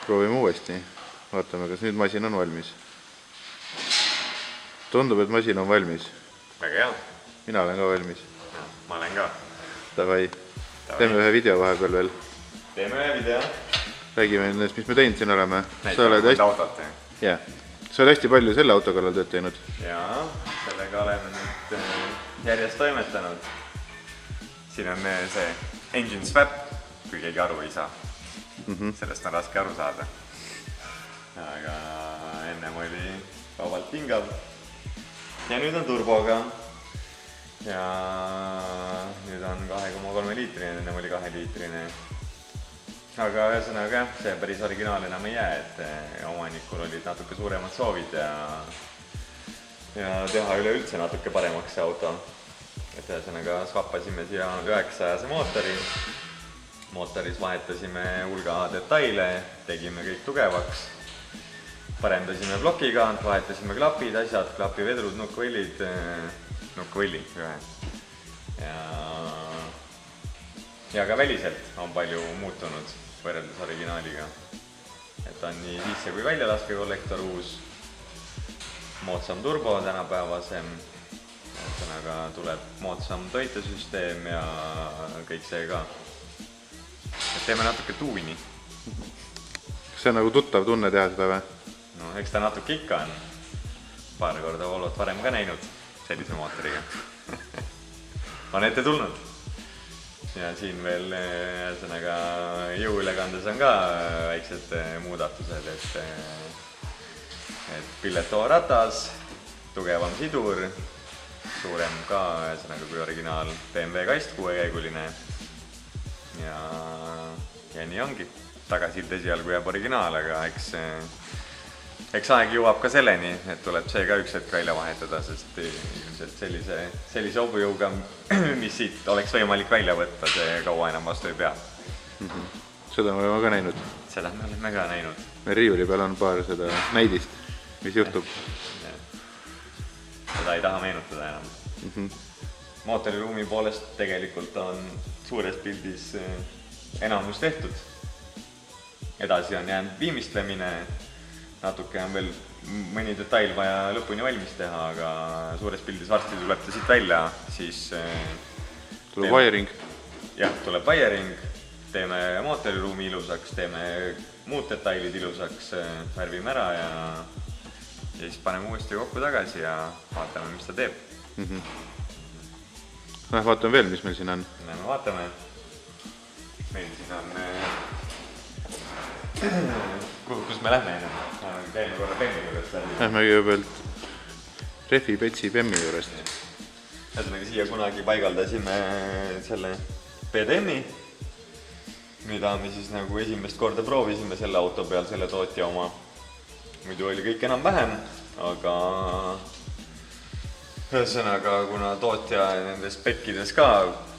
Proovime uuesti. Vaatame, kas nüüd masin on valmis. Tundub, et masin on valmis. Väga hea. Mina olen ka valmis. Ja, ma olen ka. Davai. Teeme ühe video vahepeal veel. Teeme ühe video. Räägime ennast, mis me teinud siin oleme. Näitame mõnda autot. Jah. Sa oled hästi palju selle auto kallal tööd teinud. Jaa, sellega oleme nüüd järjest toimetanud. Siin on see engine swap, kui keegi aru ei saa. Sellest on raske aru saada. Aga ennem oli vabalt pingav. Ja nüüd on turboga. Ja nüüd on 2,3 liitrine, ennem oli 2 liitrine. Aga ühesõnaga jah, see päris originaal enam ei jää, et omanikul olid natuke suuremad soovid ja teha üleüldse natuke paremaks see auto. Et ühesõnaga swappasime siia 9-ajase mootori. Mootoris vahetasime hulga detaile, tegime kõik tugevaks. Parendasime plokikaant, vahetasime klapid, asjad, klapivedrud, nukkvõllid ühe. Ja ka väliselt on palju muutunud võrreldes originaaliga. Et on nii sisse kui väljalaske kollektor uus, moodsam turbo tänapäevasem, ühesõnaga tuleb moodsam toitesüsteem ja kõik see ka. Et teeme natuke tuuni. Kas see on nagu tuttav tunne teha seda või? No, eks ta natuke ikka on. Paar korda Volvot varem ka näinud sellise mootoriga. On ette tulnud. Ja siin veel ühesõnaga jõuülekandes on ka väiksed muudatused, et pilletooratas, tugevam sidur, suurem ka ühesõnaga kui originaal BMW kast 6-käiguline ja nii ongi. Tagasilt esialgu jääb originaal, aga eks aeg jõuab ka selleni, et tuleb see ka üks hetk välja vahetada, sest ilmselt sellise hobujõuga, mis siit oleks võimalik välja võtta, see kaua enam vastu ei pea. Seda me oleme ka näinud. Seda me oleme ka näinud. Meil riiuli peal on paar seda näidist, mis juhtub. Seda ei taha meenutada enam. Mootoriruumi poolest tegelikult on suures pildis enamus tehtud. Edasi on jäänud viimistlemine. Natuke on veel mõni detail vaja lõpuni valmis teha, aga suures pildis varsti tuleb ta siit välja, siis tuleb wiring. Jah, tuleb wiring, teeme mootoriruumi ilusaks, teeme muud detailid ilusaks, värvime ära ja siis paneme uuesti kokku tagasi ja vaatame, mis ta teeb. Vaatame veel, mis meil siin on. Me vaatame. Meil siin on... Kus me lähme enne? Käime korra Bemmi juurest läbi. Lähme kõigepealt Refi Petsi Bemmi juurest. Ühesõnaga siia kunagi paigaldasime selle BDM-i, mida me siis nagu esimest korda proovisime selle auto peal, selle tootja oma. Muidu oli kõik enam vähem, aga ühesõnaga, kuna tootja nendes spekkides ka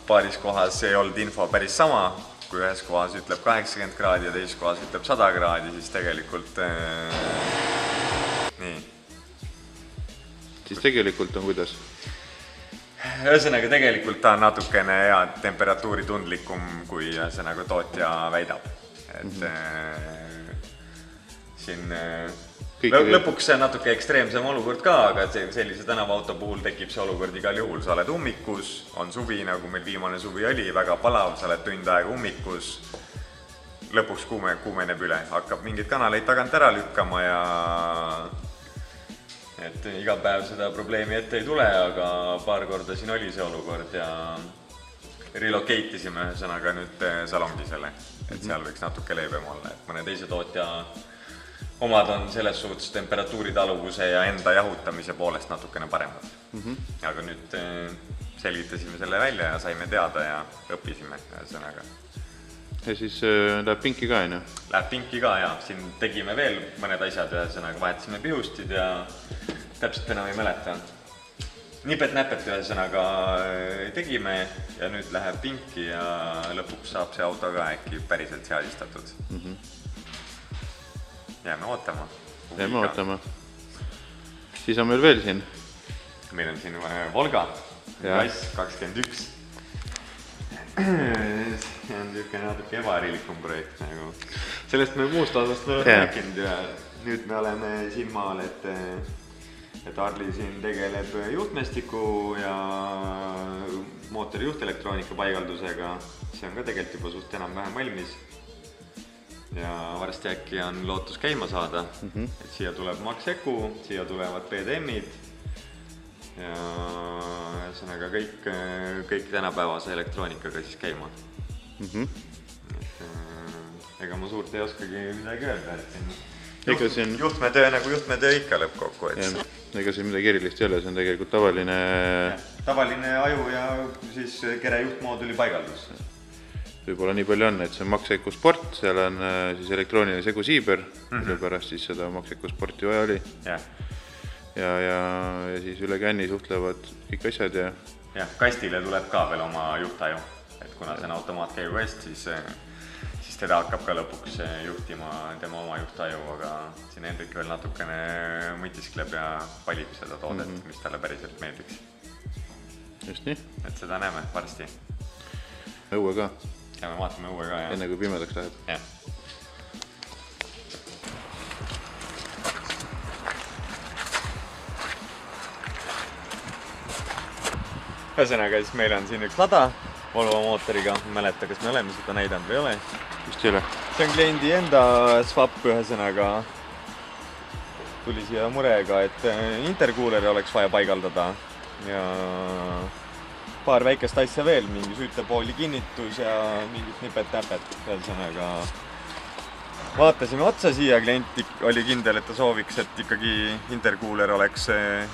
paaris kohas ei olnud info päris sama, kui ühes kohas ütleb 80 kraadi ja teises kohas ütleb 100 kraadi, siis tegelikult nii. Siis tegelikult on kuidas? Ühesõnaga tegelikult ta on natukene temperatuuri tundlikum, kui ühesõnaga tootja väidab. Et siin lõpuks see on natuke ekstreemsem olukord ka, aga sellise tänavaauto puhul tekib see olukord igal juhul. Sa oled ummikus, on suvi, nagu meil viimane suvi oli, väga palav, sa oled tund aega ummikus, lõpuks kuumeneb üle, hakkab mingeid kanaleid tagant ära lükkama ja et iga päev seda probleemi ette ei tule, aga paar korda siin oli see olukord ja relocate isime ühesõnaga nüüd salongisele, et seal võiks natuke leebem olla, et mõne teise tootja omad on selles suhtes temperatuuri taluvuse ja enda jahutamise poolest natukene paremad. Aga nüüd selgitasime selle välja ja saime teada ja õppisime ühesõnaga. Ja siis läheb pinki ka, enne? Läheb pinki ka, jah. Siin tegime veel mõned asjad ühesõnaga, vahetasime pihustid ja täpselt enam ei mäleta. Nipet-näpet ühesõnaga tegime ja nüüd läheb pinki ja lõpuks saab see auto ka äkki päriselt seadistatud. Jääme ootama. Jääme ootama. Siis on meil veel siin? Meil on siin Volga, klass 21. See on niisugune natuke ebaharilikum projekt nagu. Sellest me muust osast me oleme rääkinud ja nüüd me oleme siin maal, et Arli siin tegeleb juhtmestiku ja mootori juhtelektroonika paigaldusega. See on ka tegelikult juba suht enam-vähem valmis. Ja varsti äkki on lootus käima saada, et siia tuleb Maxeku, siia tulevad PDM-id ja ühesõnaga kõik tänapäevase elektroonikaga siis käima. Ega ma suurt ei oskagi midagi öelda, et siin juhtmetöö nagu juhtmetöö ikka lõppkokku. Ega siin midagi erilist ei ole, see on tegelikult tavaline aju ja siis kere juhtmooduli paigaldus. Võib-olla nii palju on, et see on Maxeku Sport, seal on siis elektrooniline segu siiber, mille pärast siis seda Maxeku Sporti vaja oli. Ja siis üle känni suhtlevad kõik asjad ja... Kastile tuleb ka veel oma juhtaju, et kuna see on automaatkäigukast, siis teda hakkab ka lõpuks juhtima tema oma juhtaju, aga siin Hendrik veel natukene mõtiskleb ja valib seda toodet, mis talle päriselt meeldiks. Just nii. Et seda näeme varsti. Õue ka. Ja me vaatame õue ka, enne kui pimedaks läheb. Ühesõnaga, siis meil on siin üks lada Volvo mootoriga. Ma mäleta, kas me oleme seda näidanud või ei ole. Vist ei ole. See on kliendi enda swap, ühesõnaga tuli siia murega, et interkuuleri oleks vaja paigaldada ja paar väikest asja veel, mingi süütepooli kinnitus ja mingit nipet-näpet. Ühesõnaga vaatasime otsa siia, klient oli kindel, et ta sooviks, et ikkagi interkuuler oleks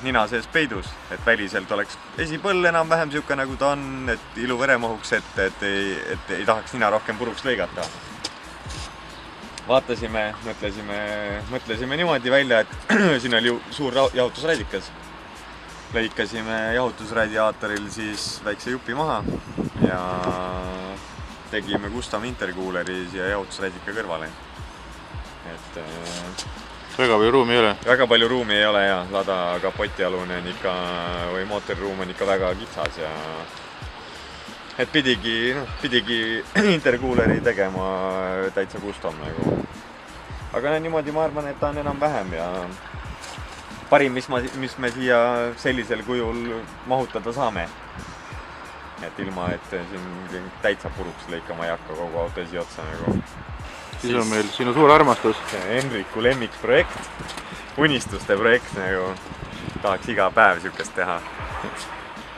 nina sees peidus, et väliselt oleks esipõll enam-vähem siuke nagu ta on, et ilu veremahuks, et ei tahaks nina rohkem puruks lõigata. Vaatasime, mõtlesime niimoodi välja, et siin oli suur jahutusradikas. Lõikasime jahutusradiaatoril siis väikse jupi maha ja tegime custom interkuuleri siia jahutusradika kõrvale. Väga palju ruumi ei ole? Väga palju ruumi ei ole ja lada kapotialune on ikka, või mootoriruum on ikka väga kitsas ja et pidigi interkuuleri tegema täitsa custom nagu. Aga niimoodi ma arvan, et ta on enam-vähem ja parim, mis me siia sellisel kujul mahutada saame. Et ilma, et siin täitsa puruks lõikama ei hakka kogu auto esiotsa nagu. Siis on meil sinu suur armastus. Henriku lemmikprojekt, unistuste projekt nagu. Tahaks iga päev siukest teha.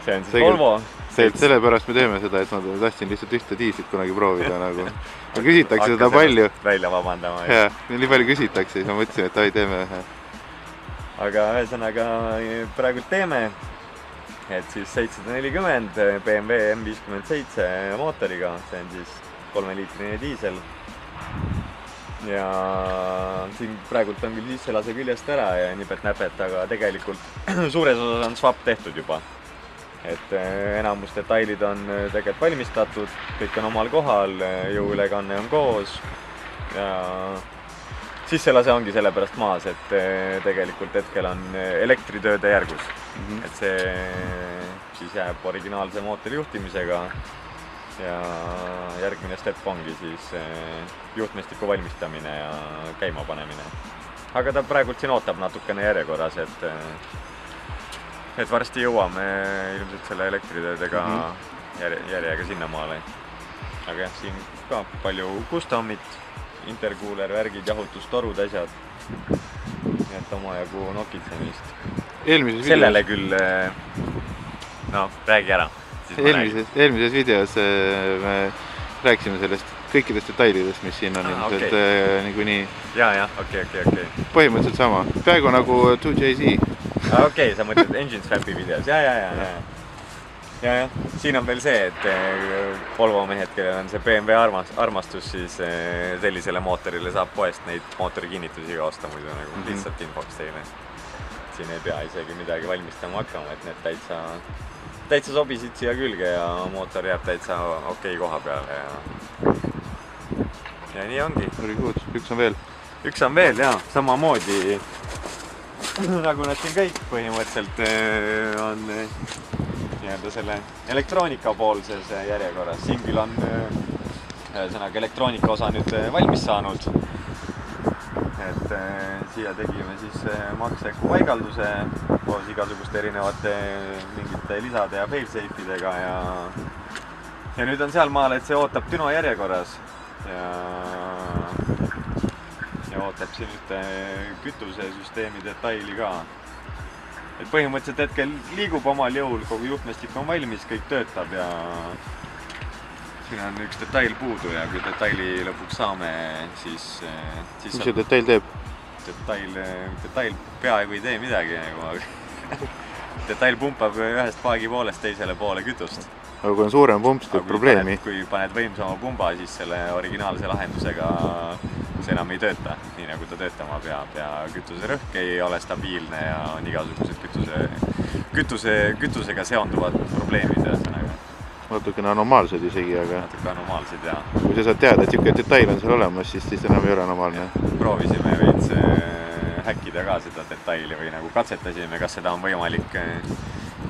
See on siis Volvo. Sellepärast me teeme seda, et ma tahtsin lihtsalt ühte diislit kunagi proovida nagu. Ma küsitakse seda palju. Välja vabandama. Ja, nii palju küsitakse, siis ma mõtlesin, et ai teeme ühe. Aga ühesõnaga praegult teeme, et siis 740 BMW M57 mootoriga, see on siis 3-liitrine diisel. Ja siin praegult on küll sisselase küljest ära ja nipet-näpet, aga tegelikult suures osas on swap tehtud juba. Et enamus detailid on tegelikult valmistatud, kõik on omal kohal, jõuülekanne on koos ja sisselase ongi sellepärast maas, et tegelikult hetkel on elektritööde järgus. Et see siis jääb originaalse mootori juhtimisega ja järgmine step ongi siis juhtmestiku valmistamine ja käimapanemine. Aga ta praegult siin ootab natukene järjekorras, et varsti jõuame ilmselt selle elektritöödega järjega sinnamaale. Aga jah, siin ka palju customit, interkuuler, värgid, jahutustorud, asjad. Nii et omajagu nokitsemist. Sellele küll, räägi ära. Eelmises videos me rääkisime sellest kõikidest detailidest, mis siin on ilmselt niikuinii. Okei. Põhimõtteliselt sama. Peaaegu nagu 2JZ. Okei, sa mõtled Engine Swapi videos. Ja, siin on veel see, et Volvo mehed, kellel on see BMW armastus, siis sellisele mootorile saab poest neid mootori kinnitusi ka osta muidu nagu lihtsalt infoks teile. Siin ei pea isegi midagi valmistama hakkama, et need täitsa sobisid siia külge ja mootor jääb täitsa okei koha peale ja nii ongi. Üks on veel. Üks on veel, jaa, samamoodi nagu nad siin kõik põhimõtteliselt on nii-öelda selle elektroonika poolses järjekorras. Siin küll on ühesõnaga elektroonika osa nüüd valmis saanud. Et siia tegime siis makseku paigalduse koos igasuguste erinevate mingite lisade ja failsafe'idega ja nüüd on seal maal, et see ootab Düno järjekorras ja ootab siin ühte kütusesüsteemi detaili ka. Et põhimõtteliselt hetkel liigub omal jõul, kogu juhtmestik on valmis, kõik töötab ja siin on üks detail puudu ja kui detaili lõpuks saame, siis mis see detail teeb? Detail peaaegu ei tee midagi, aga detail pumpab ühest paagi poolest teisele poole kütust. Aga kui on suurem pump, siis teeb probleemi. Kui paned võimsama pumba, siis selle originaalse lahendusega see enam ei tööta, nii nagu ta töötama peab ja kütuserõhk ei ole stabiilne ja on igasugused kütusega seonduvad probleemid ühesõnaga. Natukene anomaalsed isegi, aga... Natuke anomaalsed, jah. Kui sa saad teada, et niisugune detail on seal olemas, siis enam ei ole anomaalne. Proovisime veits häkkida ka seda detaili või nagu katsetasime, kas seda on võimalik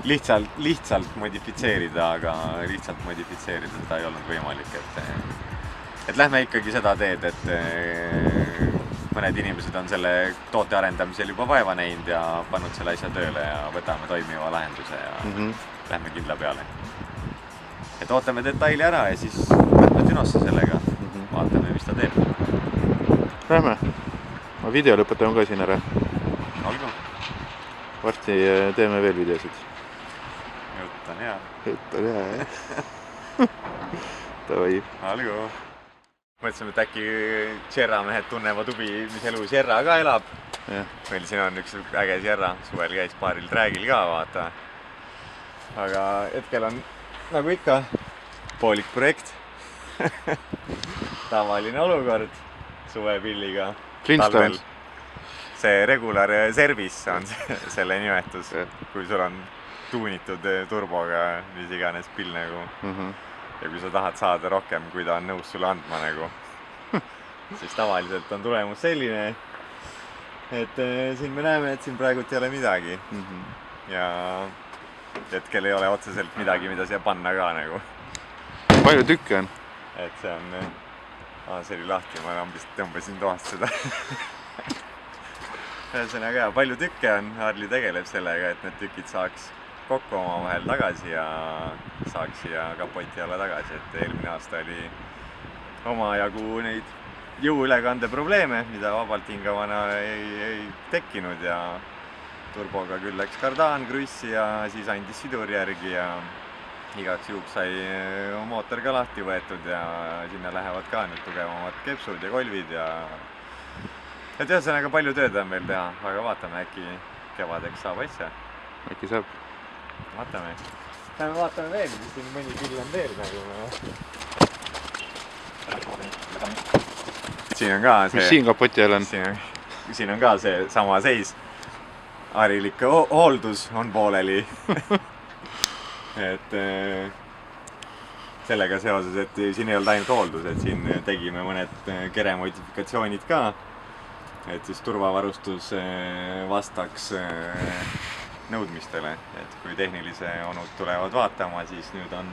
lihtsalt modifitseerida, aga lihtsalt modifitseerida seda ei olnud võimalik, et lähme ikkagi seda teed, et mõned inimesed on selle toote arendamisel juba vaeva näinud ja pannud selle asja tööle ja võtame toimiva lahenduse ja lähme kindla peale. Et ootame detaili ära ja siis lähme Dünosse sellega, vaatame, mis ta teeb. Lähme. Ma video lõpetame ka siin ära. Olgu. Varsti teeme veel videosid. Jutt on hea. Jutt on hea, jah. Tavai. Olgu. Mõtlesime, et äkki Sierra mehed tunnevad huvi, mis elu Sierra ka elab. Meil siin on üks äge Sierra, suvel käis paaril träägil ka, vaata. Aga hetkel on, nagu ikka, poolik projekt. Tavaline olukord suvepilliga. Flintstones. See regular service on selle nimetus, kui sul on tuunitud turboga, mis iganes pill nagu. Ja kui sa tahad saada rohkem, kui ta on nõus sulle andma nagu, siis tavaliselt on tulemus selline, et siin me näeme, et siin praegult ei ole midagi. Ja hetkel ei ole otseselt midagi, mida siia panna ka nagu. Palju tükke on? Et see on... see oli lahti, ma lambist tõmbasin toast seda. Ühesõnaga, palju tükke on, Harli tegeleb sellega, et need tükid saaks kokku oma vahel tagasi ja saaks siia kapoti alla tagasi, et eelmine aasta oli omajagu neid jõuülekande probleeme, mida vabalt hingavana ei tekkinud ja turboga küll läks kardaan krussi ja siis andis sidur järgi ja igaks juhuks sai mootor ka lahti võetud ja sinna lähevad ka nüüd tugevamad kepsud ja kolvid ja et ühesõnaga palju tööd on veel teha, aga vaatame, äkki kevadeks saab asja. Äkki saab. Vaatame. Vaatame veel, mis siin mõni pill on veel nagu. Siin on ka see... Mis siin kapoti all on? Siin on ka see sama seis. Harilik hooldus on pooleli. Et sellega seoses, et siin ei olnud ainult hooldus, et siin tegime mõned kere modifikatsioonid ka. Et siis turvavarustus vastaks nõudmistele, et kui tehnilise onud tulevad vaatama, siis nüüd on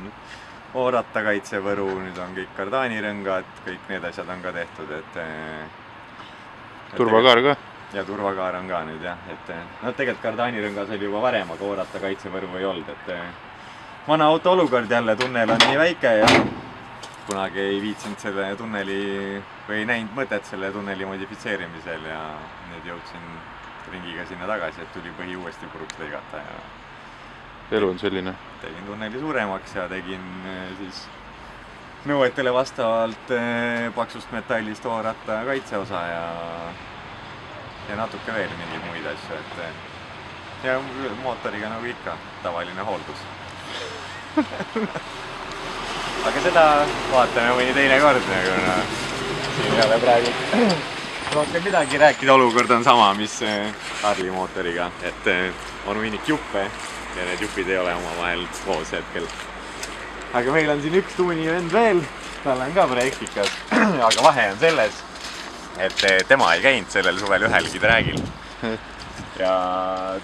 oorattakaitsevõru, nüüd on kõik kardaanirõngad, kõik need asjad on ka tehtud, et turvakaar ka? Ja turvakaar on ka nüüd jah, et tegelikult kardaanirõngas oli juba varem, aga oorattakaitsevõru ei olnud, et vana auto olukord jälle, tunnel on nii väike ja kunagi ei viitsinud selle tunneli või ei näinud mõtet selle tunneli modifitseerimisel ja nüüd jõudsin ringiga sinna tagasi, et tuli põhi uuesti puruks lõigata ja elu on selline. Tegin tunneli suuremaks ja tegin siis nõuetele vastavalt paksust metallist ooratta kaitseosa ja natuke veel mingeid muid asju, et ja mootoriga nagu ikka, tavaline hooldus. Aga seda vaatame mõni teine kord, nagu siin ei ole praegu rohkem midagi rääkida, olukord on sama, mis Harli mootoriga, et on hunnik juppe ja need jupid ei ole omavahel koos hetkel. Aga meil on siin üks tuuni vend veel, tal on ka projektikas, aga vahe on selles, et tema ei käinud sellel suvel ühelgi träägil. Ja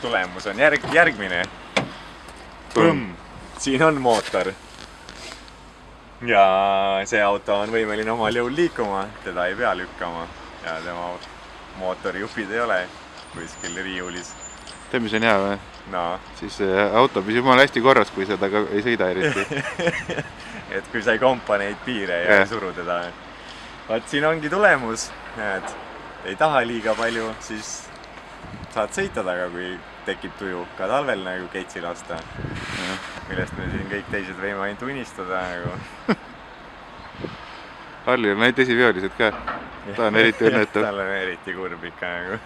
tulemus on järgmine. Põmm! Siin on mootor. ja see auto on võimeline omal jõul liikuma, teda ei pea lükkama ja tema mootorjupid ei ole kuskil riiulis. Tead, mis on hea või? No. Siis auto püsib jumala hästi korras, kui seda ka ei sõida eriti. Et kui sa ei kompa neid piire ja ei suru teda. Vaat siin ongi tulemus, et ei taha liiga palju, siis saad sõita taga, kui tekib tuju ka talvel nagu keitsi lasta. Millest me siin kõik teised võime ainult unistada nagu. Harlil on neid esiviolised ka. Ta on eriti õnnetu. Tal on eriti kurb ikka nagu.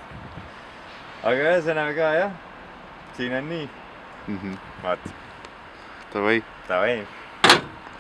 Aga ühesõnaga jah, siin on nii. Vaat. Tavai. Tavai.